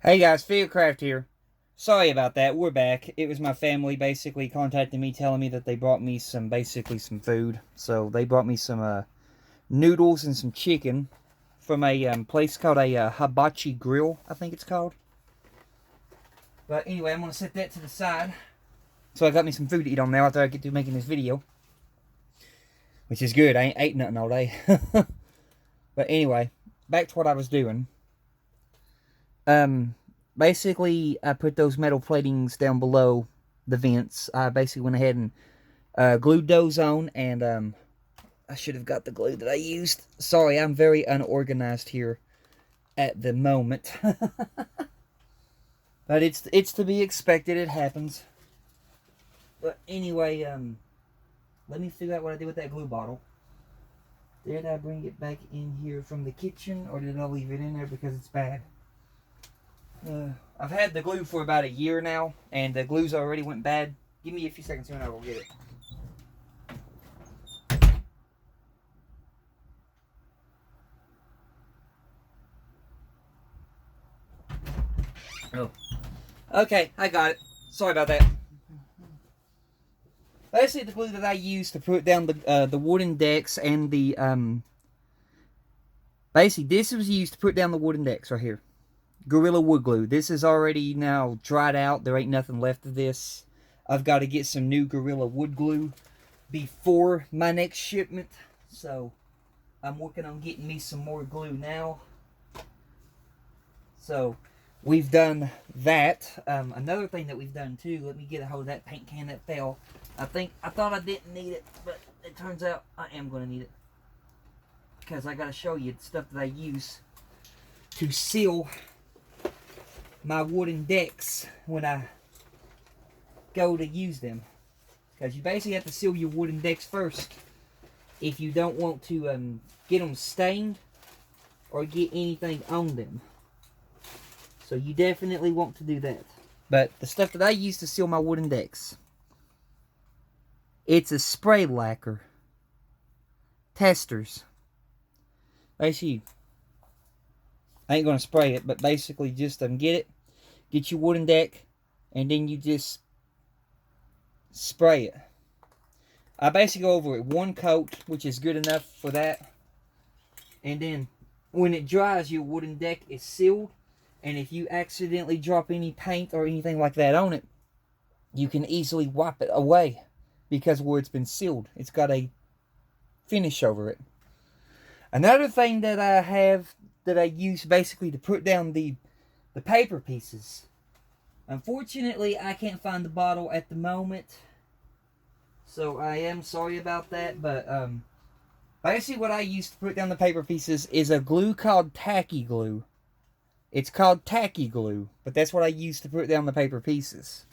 Hey guys, Fieldcraft here. Sorry about that. We're back. It was my family basically contacting me, telling me that they brought me some food. So they brought me some noodles and some chicken from a place called a hibachi grill, I think it's called. But anyway, I'm gonna set that to the side. So I got me some food to eat on now after I get through making this video, which is good. I ain't ate nothing all day. But anyway, back to what I was doing. Basically, I put those metal platings down below the vents. I basically went ahead and glued those on, and I should have got the glue that I used. Sorry, I'm very unorganized here at the moment. But it's to be expected. It happens. But anyway, let me figure out what I did with that glue bottle. Did I bring it back in here from the kitchen, or did I leave it in there because it's bad? I've had the glue for about a year now, and the glue's already went bad. Give me a few seconds here and I will get it. Oh. Okay, I got it. Sorry about that. Basically, the glue that I used to put down the wooden decks and the basically this was used to put down the wooden decks right here. Gorilla wood glue. This is already now dried out. There ain't nothing left of this. I've got to get some new Gorilla wood glue before my next shipment. So I'm working on getting me some more glue now. So we've done that. Another thing that we've done too, let me get a hold of that paint can that fell. I thought I didn't need it, but it turns out I am going to need it. Because I got to show you the stuff that I use to seal my wooden decks when I go to use them. Because you basically have to seal your wooden decks first if you don't want to get them stained or get anything on them. So you definitely want to do that. But the stuff that I use to seal my wooden decks, it's a spray lacquer. Testers. Basically, I ain't going to spray it, but basically just get your wooden deck, and then you just spray it. I basically go over it one coat, which is good enough for that. And then when it dries, your wooden deck is sealed. And if you accidentally drop any paint or anything like that on it, you can easily wipe it away because where it's been sealed, it's got a finish over it. Another thing that I have that I use basically to put down the paper pieces. Unfortunately, I can't find the bottle at the moment, so I am sorry about that, but basically what I use to put down the paper pieces is a glue called tacky glue. It's called tacky glue, but that's what I use to put down the paper pieces.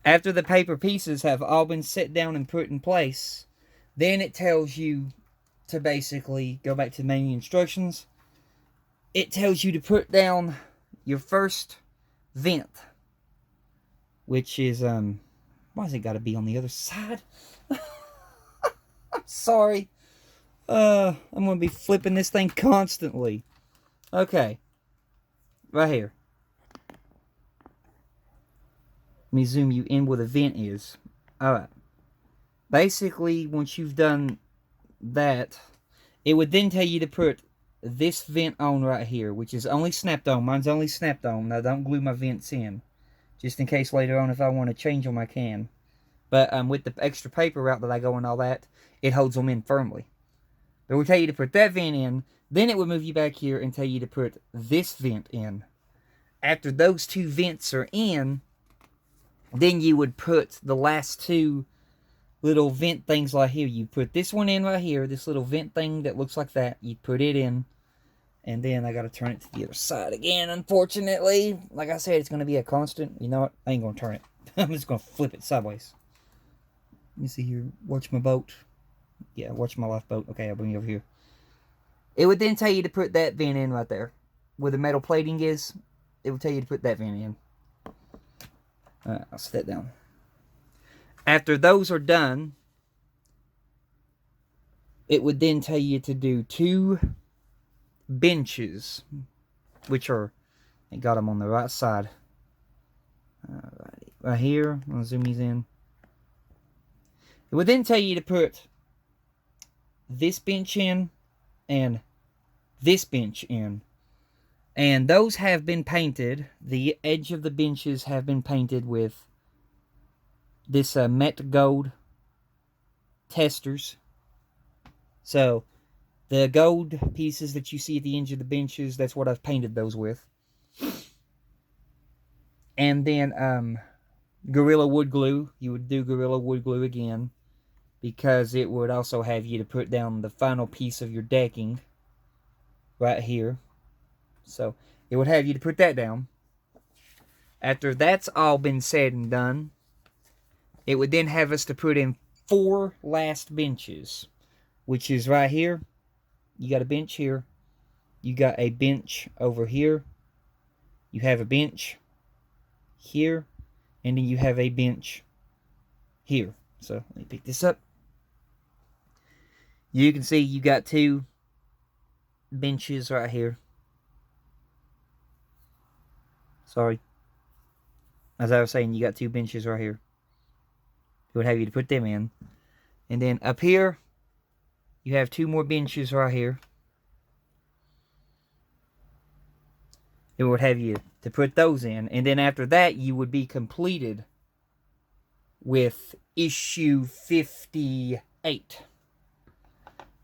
After the paper pieces have all been set down and put in place, then it tells you to basically go back to the main instructions. It tells you to put down your first vent, which is why has it got to be on the other side? I'm sorry. I'm gonna be flipping this thing constantly. Okay, right here. Let me zoom you in where the vent is. Alright. Basically, once you've done that, it would then tell you to put this vent on right here, which is only snapped on. Mine's only snapped on. Now, don't glue my vents in, just in case later on if I want to change them, I can. But with the extra paper route that I go and all that, it holds them in firmly. But it will tell you to put that vent in. Then it will move you back here and tell you to put this vent in. After those two vents are in, then you would put the last two little vent things like here. You put this one in right here, this little vent thing that looks like that. You put it in, and then I got to turn it to the other side again, unfortunately. Like I said, it's going to be a constant. You know what? I ain't going to turn it. I'm just going to flip it sideways. Let me see here. Watch my boat. Yeah, watch my lifeboat. Okay, I'll bring you over here. It would then tell you to put that vent in right there. Where the metal plating is, it would tell you to put that vent in. Alright, I'll set that down. After those are done, it would then tell you to do two benches, which are It got them on the right side. Right here, I'm gonna zoom these in. It would then tell you to put this bench in and this bench in. And those have been painted. The edge of the benches have been painted with this matte gold testers. So the gold pieces that you see at the edge of the benches, that's what I've painted those with. And then Gorilla Wood Glue. You would do Gorilla Wood Glue again, because it would also have you to put down the final piece of your decking right here. So it would have you to put that down. After that's all been said and done, it would then have us to put in 4 last benches, which is right here. You got a bench here. You got a bench over here. You have a bench here. And then you have a bench here. So let me pick this up. You can see you got 2 benches right here. Sorry. As I was saying, you got 2 benches right here. It would have you to put them in. And then up here, you have 2 more benches right here. It would have you to put those in. And then after that, you would be completed with issue 58.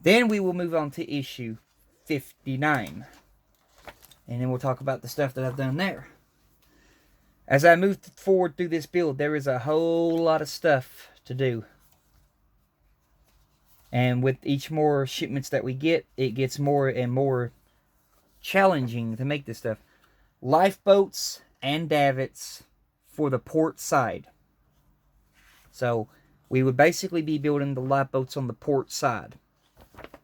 Then we will move on to issue 59. And then we'll talk about the stuff that I've done there. As I move forward through this build, there is a whole lot of stuff to do. And with each more shipments that we get, it gets more and more challenging to make this stuff. Lifeboats and davits for the port side. So we would basically be building the lifeboats on the port side,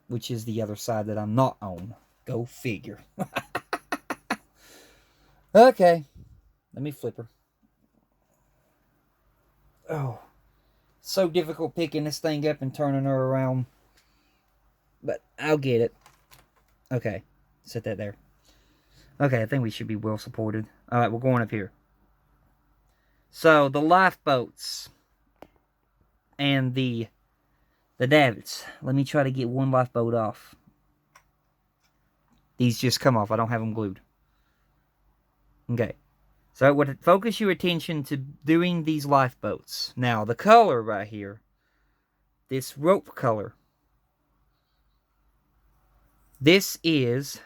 which is the other side that I'm not on. Go figure. Okay. Let me flip her. Oh. So difficult picking this thing up and turning her around. But I'll get it. Okay. Set that there. Okay, I think we should be well supported. Alright, we're going up here. So, the lifeboats. And the davits. Let me try to get one lifeboat off. These just come off. I don't have them glued. Okay. So it would focus your attention to doing these lifeboats. Now, the color right here, this rope color, this is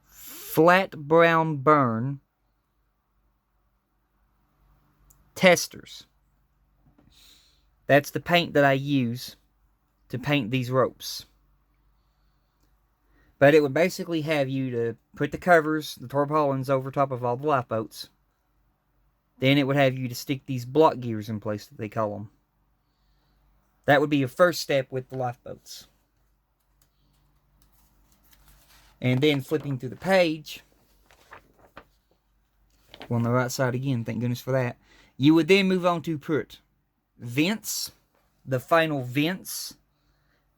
flat brown burn testers. That's the paint that I use to paint these ropes. But it would basically have you to put the covers, the tarpaulins, over top of all the lifeboats. Then it would have you to stick these block gears in place, that they call them. That would be your first step with the lifeboats. And then flipping through the page, on the right side again, thank goodness for that. You would then move on to put vents, the final vents,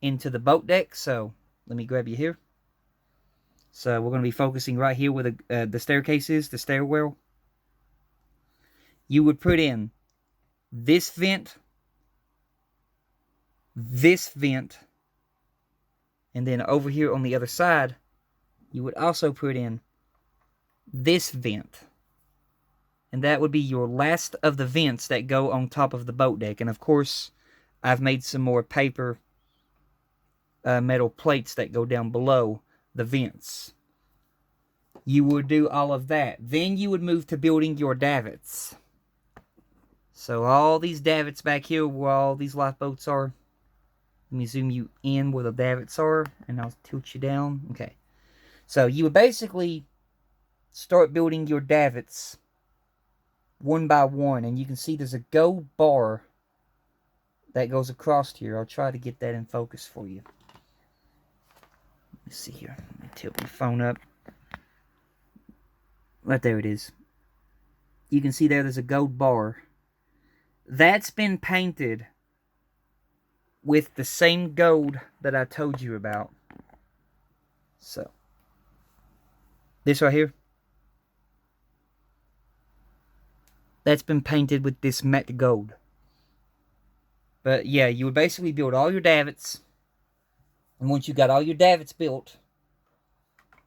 into the boat deck. So let me grab you here. So we're going to be focusing right here where the staircase is, the stairwell. You would put in this vent, and then over here on the other side, you would also put in this vent. And that would be your last of the vents that go on top of the boat deck. And of course, I've made some more paper metal plates that go down below the vents. You would do all of that. Then you would move to building your davits. So all these davits back here where all these lifeboats are. Let me zoom you in where the davits are, and I'll tilt you down. Okay. So you would basically start building your davits one by one. And you can see there's a gold bar that goes across here. I'll try to get that in focus for you. Let's see here. Let me tilt my phone up. Right there it is. You can see there's a gold bar. That's been painted with the same gold that I told you about. So, This right here. That's been painted with this matte gold. But yeah, you would basically build all your davits. And once you got all your davits built,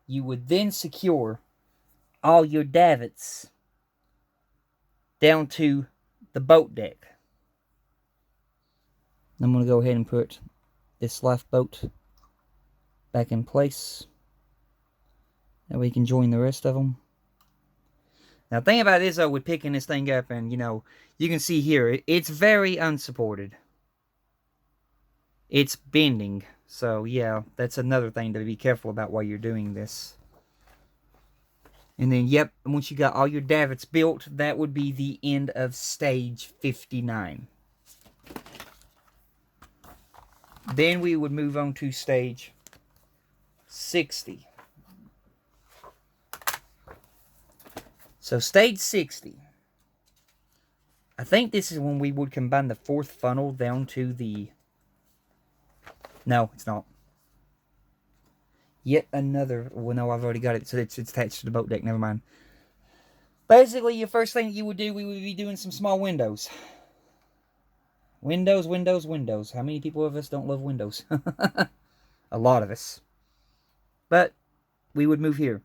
you would then secure all your davits down to the boat deck. I'm going to go ahead and put this lifeboat back in place. That way we can join the rest of them. Now, the thing about this, though, with picking this thing up, and, you know, you can see here, it's very unsupported. It's bending. So, yeah, that's another thing to be careful about while you're doing this. And then, yep, once you got all your davits built, that would be the end of stage 59. Then we would move on to stage 60. So stage 60. I think this is when we would combine the fourth funnel down to the... No, it's not. Yet another... Well, no, I've already got it. So it's attached to the boat deck. Never mind. Basically, your first thing you would do, we would be doing some small windows. Windows, windows, windows. How many people of us don't love windows? A lot of us. But we would move here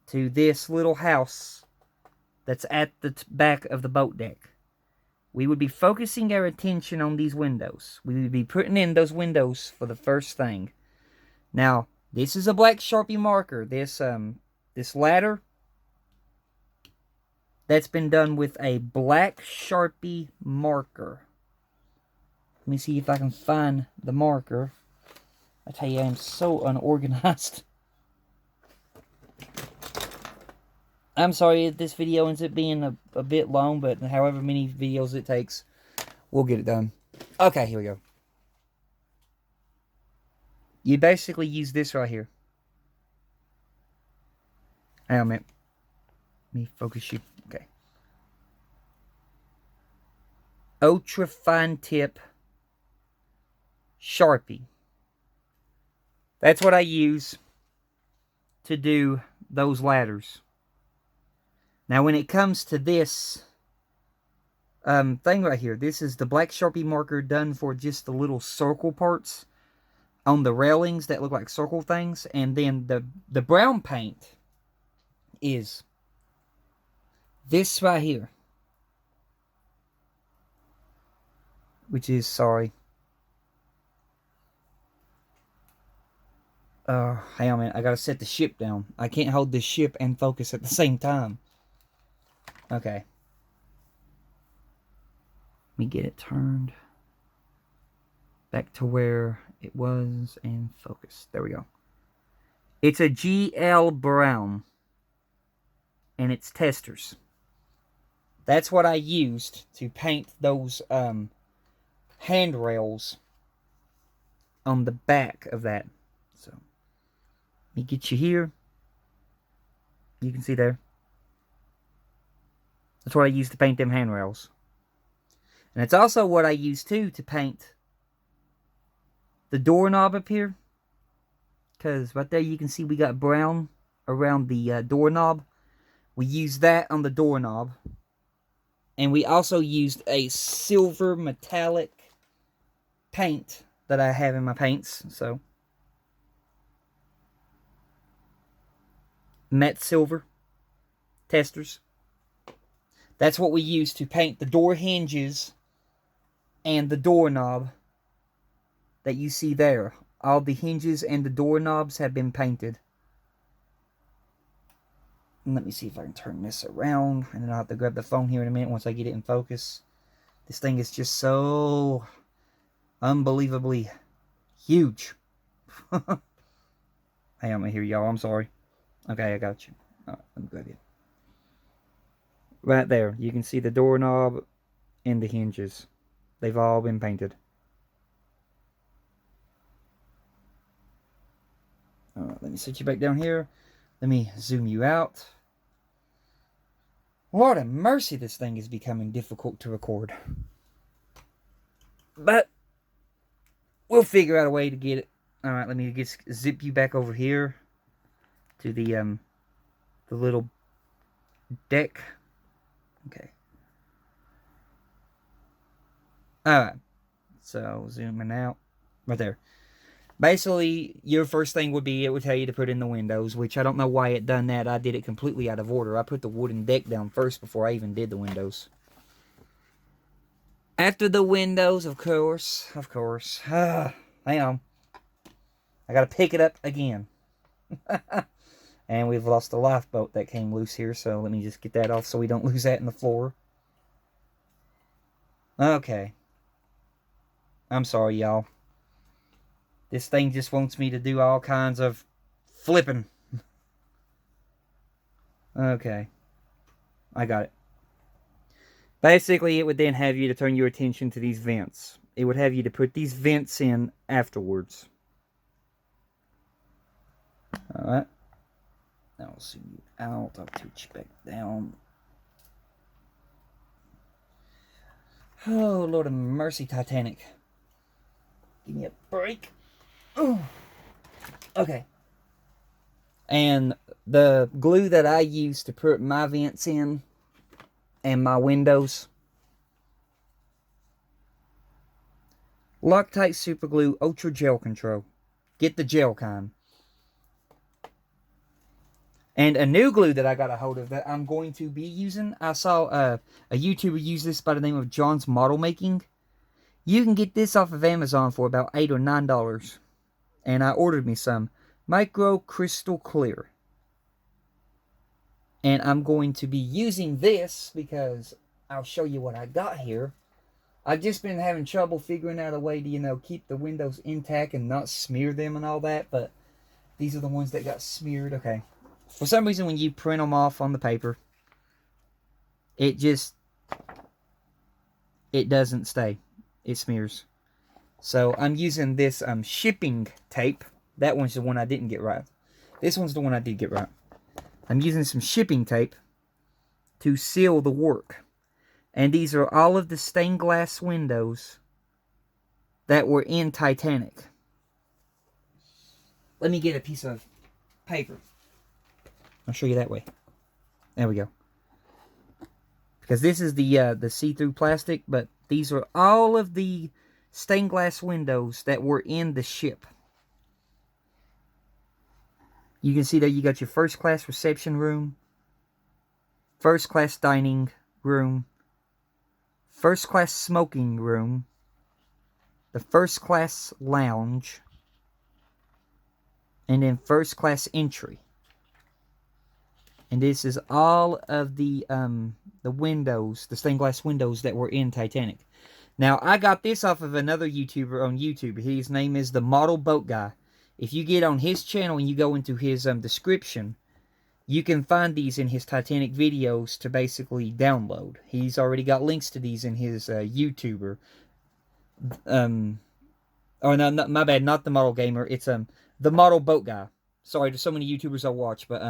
to this little house that's at the back of the boat deck. We would be focusing our attention on these windows. We would be putting in those windows for the first thing. Now, this is a black Sharpie marker. This ladder, that's been done with a black Sharpie marker. Let me see if I can find the marker. I tell you, I am so unorganized. I'm sorry if this video ends up being a bit long, but however many videos it takes, we'll get it done. Okay, here we go. You basically use this right here. Hang on a minute. Let me focus you. Okay. Ultra fine tip Sharpie. That's what I use to do those ladders. Now, when it comes to this thing right here, this is the black Sharpie marker done for just the little circle parts on the railings that look like circle things. And then the brown paint is this right here. Which is, sorry. Hang on a minute. I gotta set the ship down. I can't hold the ship and focus at the same time. Okay. Let me get it turned back to where it was and focus. There we go. It's a GL brown. And it's testers. That's what I used to paint those handrails on the back of that. So, let me get you here. You can see there. That's what I used to paint them handrails. And it's also what I used too to paint the doorknob up here. Because right there you can see we got brown around the doorknob. We used that on the doorknob. And we also used a silver metallic paint that I have in my paints. So, matte silver testers. That's what we use to paint the door hinges and the doorknob that you see there. All the hinges and the doorknobs have been painted. And let me see if I can turn this around. And then I'll have to grab the phone here in a minute once I get it in focus. This thing is just so unbelievably huge. Hang on here, y'all. I'm sorry. Okay, I got you. All right, let me grab you. Right there, you can see the doorknob and the hinges. They've all been painted. Alright, let me sit you back down here. Let me zoom you out. Lord have mercy, this thing is becoming difficult to record. But we'll figure out a way to get it. Alright, let me just zip you back over here to the the little deck. Okay. Alright. So, zooming out. Right there. Basically, your first thing would be, it would tell you to put in the windows, which I don't know why it done that. I did it completely out of order. I put the wooden deck down first before I even did the windows. After the windows, of course. Hang on. I gotta pick it up again. And we've lost a lifeboat that came loose here, so let me just get that off so we don't lose that in the floor. Okay. I'm sorry, y'all. This thing just wants me to do all kinds of flipping. Okay. I got it. Basically, it would then have you to turn your attention to these vents. It would have you to put these vents in afterwards. Alright. Now I'll zoom you out. I'll touch you back down. Oh, Lord of mercy, Titanic. Give me a break. Ooh. Okay. And the glue that I use to put my vents in and my windows, Loctite Super Glue Ultra Gel Control. Get the gel kind. And a new glue that I got a hold of that I'm going to be using. I saw a YouTuber use this by the name of John's Model Making. You can get this off of Amazon for about $8 or $9. And I ordered me some. Micro Crystal Clear. And I'm going to be using this because I'll show you what I got here. I've just been having trouble figuring out a way to, keep the windows intact and not smear them and all that. But these are the ones that got smeared. Okay. For some reason, when you print them off on the paper, it doesn't stay. It smears. So I'm using this shipping tape. That one's the one I didn't get right. This one's the one I did get right. I'm using some shipping tape to seal the work. And these are all of the stained glass windows that were in Titanic. Let me get a piece of paper. I'll show you that way. There we go. Because this is the see-through plastic, but these are all of the stained glass windows that were in the ship. You can see that you got your first class reception room, first class dining room, first class smoking room, the first class lounge, and then first class entry. And this is all of the windows, the stained glass windows that were in Titanic. Now, I got this off of another YouTuber on YouTube. His name is the Model Boat Guy. If you get on his channel and you go into his description, you can find these in his Titanic videos to basically download. He's already got links to these in his YouTuber. Oh, no, my bad, not the Model Gamer. It's the Model Boat Guy. Sorry, there's so many YouTubers I watch, but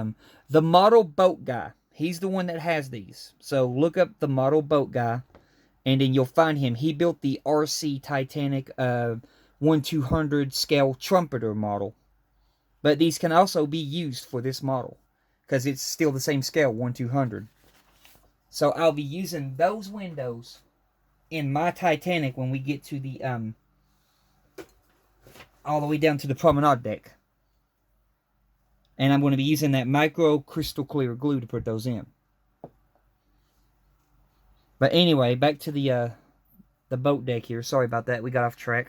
the Model Boat Guy. He's the one that has these. So look up the Model Boat Guy, and then you'll find him. He built the RC Titanic 1/200 scale trumpeter model. But these can also be used for this model, because it's still the same scale, 1/200. So I'll be using those windows in my Titanic when we get to the all the way down to the promenade deck. And I'm going to be using that micro crystal clear glue to put those in. But anyway, back to the boat deck here. Sorry about that. We got off track.